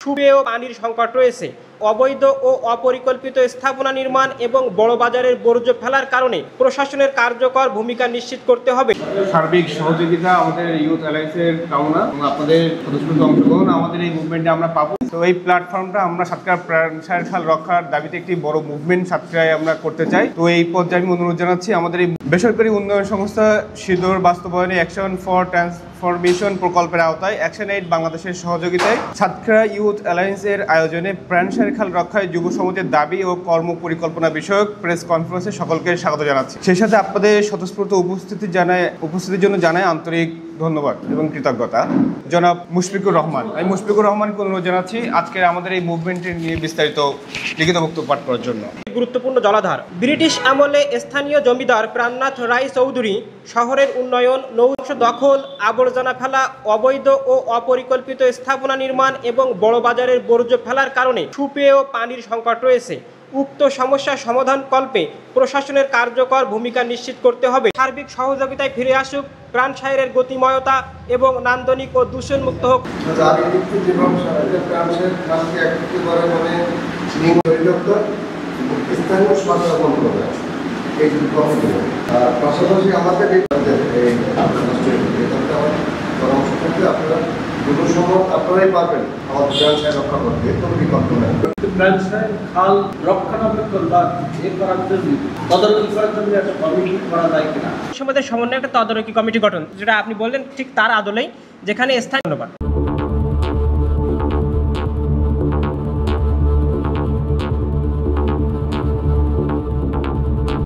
সুপেয় পানির সংকট রয়েছে। অবৈধ ও অপরিকল্পিত স্থাপনা নির্মাণ এবং বড় বাজারের বর্জ্য ফেলার কারণে প্রশাসনের কার্যকর ভূমিকা নিশ্চিত করতে হবে। সার্বিক সহযোগিতা আমাদের ইউথ অ্যালায়েন্সের কামনা এবং আপনাদের সদস্যদের অংশগ্রহণ আমাদের এই মুভমেন্টে আমরা পাবো। তো এই প্ল্যাটফর্মটা আমরা সাতক্ষীরা প্রাণসায়ের খাল রক্ষার দাবিতে একটি বড় মুভমেন্ট সাতক্ষীরায় আমরা করতে চাই। তো এই পর্যায়ে আমি অনুরোধ জানাচ্ছি আমাদের এই বেসরকারি উন্নয়ন সংস্থা সিডোর বাস্তবায়নে অ্যাকশন ফর ট্রান্সফরমেশন প্রকল্পের আওতায় অ্যাকশন এইড বাংলাদেশের সহযোগিতায় সাতক্ষীরা ইউথ অ্যালায়েন্সের আয়োজনে প্রাণসায়ের খাল রক্ষায় যুব সমাজের দাবি ও কর্ম পরিকল্পনা বিষয়ক প্রেস কনফারেন্সে সকলকে স্বাগত জানাচ্ছি। সেই সাথে আপনাদের স্বতঃস্ফূর্ত উপস্থিতির জন্য জানাই আন্তরিক ধন্যবাদ এবং কৃতজ্ঞতা। জনাব মুশফিকুর রহমান, আমি মুশফিকুর রহমানকে অনুরোধ জানাচ্ছি আজকের আমাদের এই মুভমেন্টে নিয়ে বিস্তারিত লিখিত বক্তব্য পাঠ করার জন্য। গুরুত্বপূর্ণ জলাধার। ব্রিটিশ আমলে স্থানীয় জমিদার প্রাণনাথ রায় চৌধুরী শহরের উন্নয়ন, নৌশ দখল, আবর্জনা ফেলা, অবৈধ ও অপরিকল্পিত স্থাপনা নির্মাণ এবং বড় বাজারের বর্জ্য ফেলার কারণে সুপেয় পানির সংকট রয়েছে। উক্ত সমস্যা সমাধান কল্পে প্রশাসনের কার্যকর ভূমিকা নিশ্চিত করতে হবে। সার্বিক সহযোগিতায় ফিরে আসুক প্রাণসায়ের গতিময়তা এবং নান্দনিক ও দূষণমুক্ত হোক। পাশাপাশি আমাদের পরামর্শ করতে আপনারা আপনারাই পারবেন আমাদের প্রাণসায় রক্ষা করতে, কোনো বিকল্প নেই। প্রাণসায় খাল রক্ষণাবেক্ষণ বা এ করার জন্য তদারকি করার জন্য একটা কমিটি করা যায় কিনা, সমাজের সমন্বয়ে একটা তদারকি কমিটি গঠন, যেটা আপনি বললেন ঠিক তার আদলেই যেখানে স্থানীয়। ধন্যবাদ।